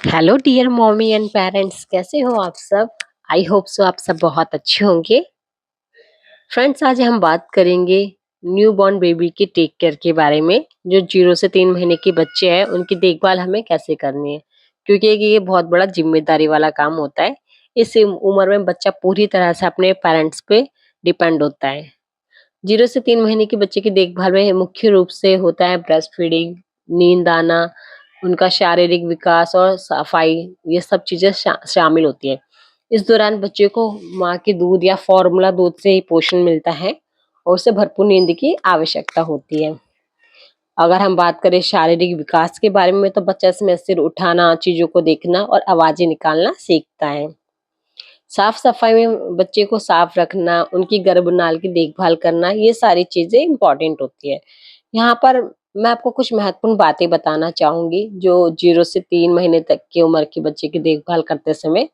Hello dear mommy and parents, कैसे हो आप सब। आई होप सो आप सब बहुत अच्छे होंगे। फ्रेंड्स, आज हम बात करेंगे न्यू बॉर्न बेबी के टेक केयर के बारे में। जो 0 से 3 महीने के बच्चे हैं उनकी देखभाल हमें कैसे करनी है, क्योंकि ये बहुत बड़ा जिम्मेदारी वाला काम होता है। इस उम्र में बच्चा पूरी तरह से अपने पेरेंट्स पे डिपेंड होता है। 0 से 3 महीने के बच्चे की देखभाल में मुख्य रूप से होता है ब्रेस्ट फीडिंग, नींद आना, उनका शारीरिक विकास और सफाई, ये सब चीजें शामिल होती है। इस दौरान बच्चे को माँ के दूध या फॉर्मूला दूध से ही पोषण मिलता है और उसे भरपूर नींद की आवश्यकता होती है। अगर हम बात करें शारीरिक विकास के बारे में, तो बच्चा इसमें सिर उठाना, चीजों को देखना और आवाजें निकालना सीखता है। साफ सफाई में बच्चे को साफ रखना, उनकी गर्भनाल की देखभाल करना, ये सारी चीजें इंपॉर्टेंट होती है। यहाँ पर मैं आपको कुछ महत्वपूर्ण बातें बताना चाहूंगी जो 0 से 3 महीने तक की उम्र के बच्चे की देखभाल करते समय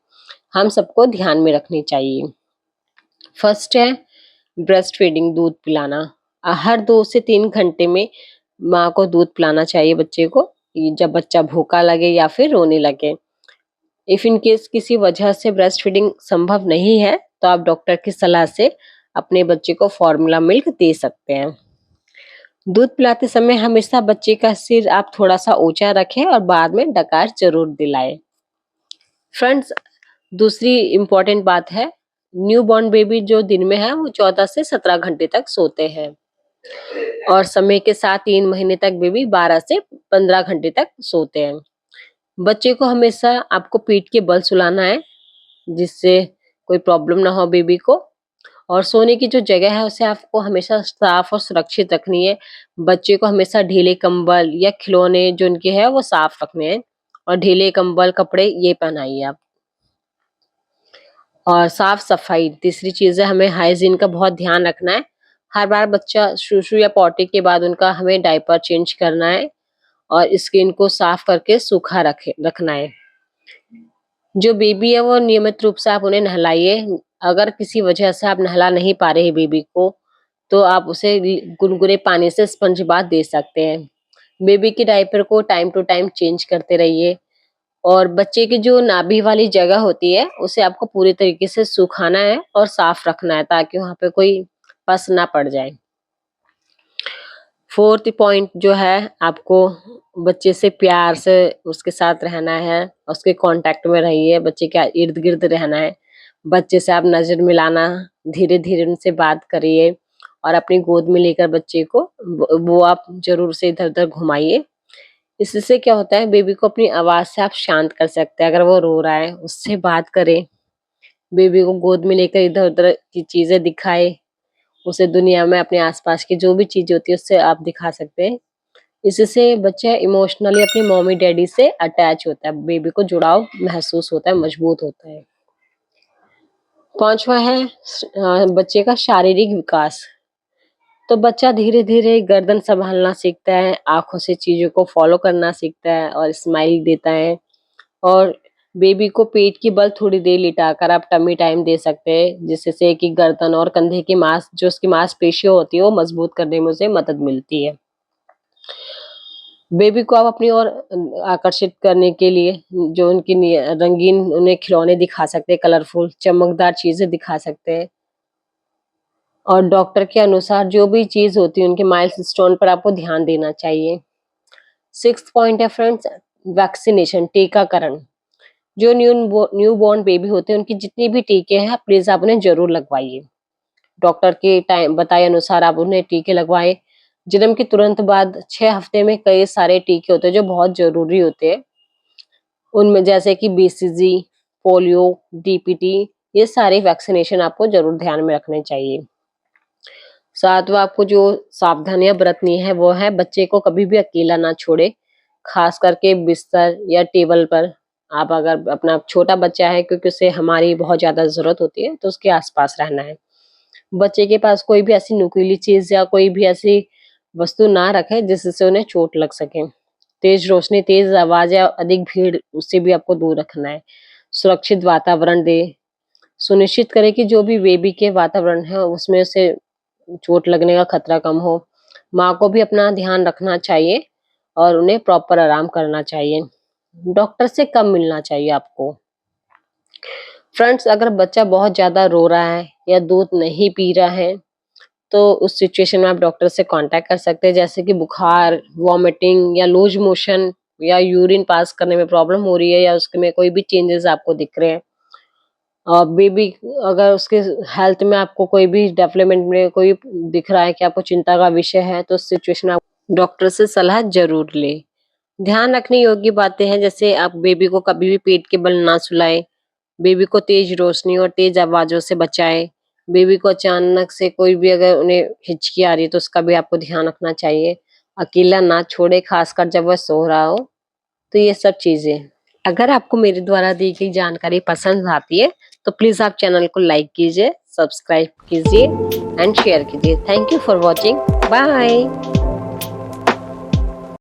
हम सबको ध्यान में रखनी चाहिए। फर्स्ट है ब्रेस्ट फीडिंग, दूध पिलाना। हर 2 से 3 घंटे में माँ को दूध पिलाना चाहिए बच्चे को, जब बच्चा भूखा लगे या फिर रोने लगे। इफ इन केस किसी वजह से ब्रेस्ट फीडिंग संभव नहीं है, तो आप डॉक्टर की सलाह से अपने बच्चे को फॉर्मूला मिल्क दे सकते हैं। दूध पिलाते समय हमेशा बच्चे का सिर आप थोड़ा सा ऊंचा रखें और बाद में डकार जरूर दिलाएं। फ्रेंड्स, दूसरी इम्पोर्टेंट बात है, न्यू बॉर्न बेबी जो दिन में है वो 14 से 17 घंटे तक सोते हैं और समय के साथ 3 महीने तक बेबी 12 से 15 घंटे तक सोते हैं। बच्चे को हमेशा आपको पीठ के बल सुलाना है, जिससे कोई प्रॉब्लम ना हो बेबी को। और सोने की जो जगह है उसे आपको हमेशा साफ और सुरक्षित रखनी है। बच्चे को हमेशा ढीले कंबल या खिलौने जो उनके हैं वो साफ रखने हैं और ढीले कंबल कपड़े ये पहनाइए आप। और साफ सफाई तीसरी चीज है, हमें हाइजीन का बहुत ध्यान रखना है। हर बार बच्चा शूशु या पॉटी के बाद उनका हमें डायपर चेंज करना है और स्किन को साफ करके सूखा रखना है। जो बेबी है वो नियमित रूप से आप उन्हें नहलाइए। अगर किसी वजह से आप नहला नहीं पा रहे बेबी को, तो आप उसे गुनगुने पानी से स्पंज बाथ दे सकते हैं। बेबी के डायपर को टाइम टू टाइम चेंज करते रहिए और बच्चे की जो नाभि वाली जगह होती है उसे आपको पूरी तरीके से सुखाना है और साफ रखना है, ताकि वहां पे कोई पस ना पड़ जाए। फोर्थ पॉइंट जो है, आपको बच्चे से प्यार से उसके साथ रहना है, उसके कांटेक्ट में रहिए, बच्चे के इर्द गिर्द रहना है। बच्चे से आप नजर मिलाना, धीरे धीरे उनसे बात करिए और अपनी गोद में लेकर बच्चे को वो आप जरूर से इधर उधर घुमाइए। इससे क्या होता है, बेबी को अपनी आवाज से आप शांत कर सकते हैं। अगर वो रो रहा है उससे बात करें, बेबी को गोद में लेकर इधर उधर की चीजें दिखाए, उसे दुनिया में अपने आसपास की जो भी चीज होती है उससे आप दिखा सकते हैं। इससे बच्चा इमोशनली अपनी मम्मी डैडी से अटैच होता है, बेबी को जुड़ाव महसूस होता है, मजबूत होता है। पांचवा है बच्चे का शारीरिक विकास। तो बच्चा धीरे धीरे गर्दन संभालना सीखता है, आंखों से चीजों को फॉलो करना सीखता है और स्माइल देता है। और बेबी को पेट की बल थोड़ी देर लिटाकर आप टमी टाइम दे सकते हैं, जिससे कि गर्दन और कंधे की जो उसकी मांसपेशियां होती है वो मजबूत करने में उसे मदद मिलती है। बेबी को आप अपनी ओर आकर्षित करने के लिए जो उनकी रंगीन उन्हें खिलौने दिखा सकते हैं, कलरफुल चमकदार चीजें दिखा सकते हैं। और डॉक्टर के अनुसार जो भी चीज होती है उनके माइलस्टोन पर आपको ध्यान देना चाहिए। सिक्स्थ पॉइंट है फ्रेंड्स, वैक्सीनेशन, टीकाकरण। जो न्यू बॉर्न बेबी होते हैं उनकी जितनी भी टीके हैं प्लीज आप उन्हें जरूर लगवाइए। डॉक्टर के टाइम बताए अनुसार आप उन्हें टीके लगवाएं। जन्म के तुरंत बाद 6 हफ्ते में कई सारे टीके होते हैं जो बहुत जरूरी होते हैं। उनमें जैसे कि बीसीजी, पोलियो, डीपीटी, ये सारे वैक्सीनेशन आपको जरूर ध्यान में रखने चाहिए। सातवां, आपको जो सावधानियां बरतनी है वो है, बच्चे को कभी भी अकेला ना छोड़े, खास करके बिस्तर या टेबल पर। आप अगर अपना छोटा बच्चा है, क्योंकि उसे हमारी बहुत ज्यादा जरूरत होती है, तो उसके आसपास रहना है। बच्चे के पास कोई भी ऐसी नुकीली चीज या कोई भी ऐसी वस्तु ना रखे जिससे उन्हें चोट लग सके। तेज रोशनी, तेज आवाज या अधिक भीड़, उससे भी आपको दूर रखना है। सुरक्षित वातावरण दे, सुनिश्चित करें कि जो भी बेबी के वातावरण है उसमें उसे चोट लगने का खतरा कम हो। माँ को भी अपना ध्यान रखना चाहिए और उन्हें प्रॉपर आराम करना चाहिए। डॉक्टर से कब मिलना चाहिए आपको? फ्रेंड्स, अगर बच्चा बहुत ज़्यादा रो रहा है या दूध नहीं पी रहा है, तो उस सिचुएशन में आप डॉक्टर से कॉन्टैक्ट कर सकते हैं, जैसे कि बुखार, वॉमिटिंग या लूज़ मोशन या यूरिन पास करने में प्रॉब्लम हो रही है या उसमें कोई भी चेंजेज़ आपको दिख रहे हैं। बेबी अगर उसके हेल्थ में आपको कोई भी डेवलपमेंट में कोई दिख रहा है कि आपको चिंता का विषय है, तो उस सिचुएशन में आप डॉक्टर से सलाह ज़रूर लें। ध्यान रखने योग्य बातें हैं, जैसे आप बेबी को कभी भी पेट के बल ना सुलाएँ, बेबी को तेज रोशनी और तेज आवाज़ों से बचाएँ। बेबी को अचानक से कोई भी अगर उन्हें हिचकी आ रही है तो उसका भी आपको ध्यान रखना चाहिए। अकेला ना छोड़े, खासकर जब वह सो रहा हो, तो ये सब चीज़ें। अगर आपको मेरे द्वारा दी गई जानकारी पसंद आती है, तो प्लीज़ आप चैनल को लाइक कीजिए, सब्सक्राइब कीजिए एंड शेयर कीजिए। Thank you for watching. Bye.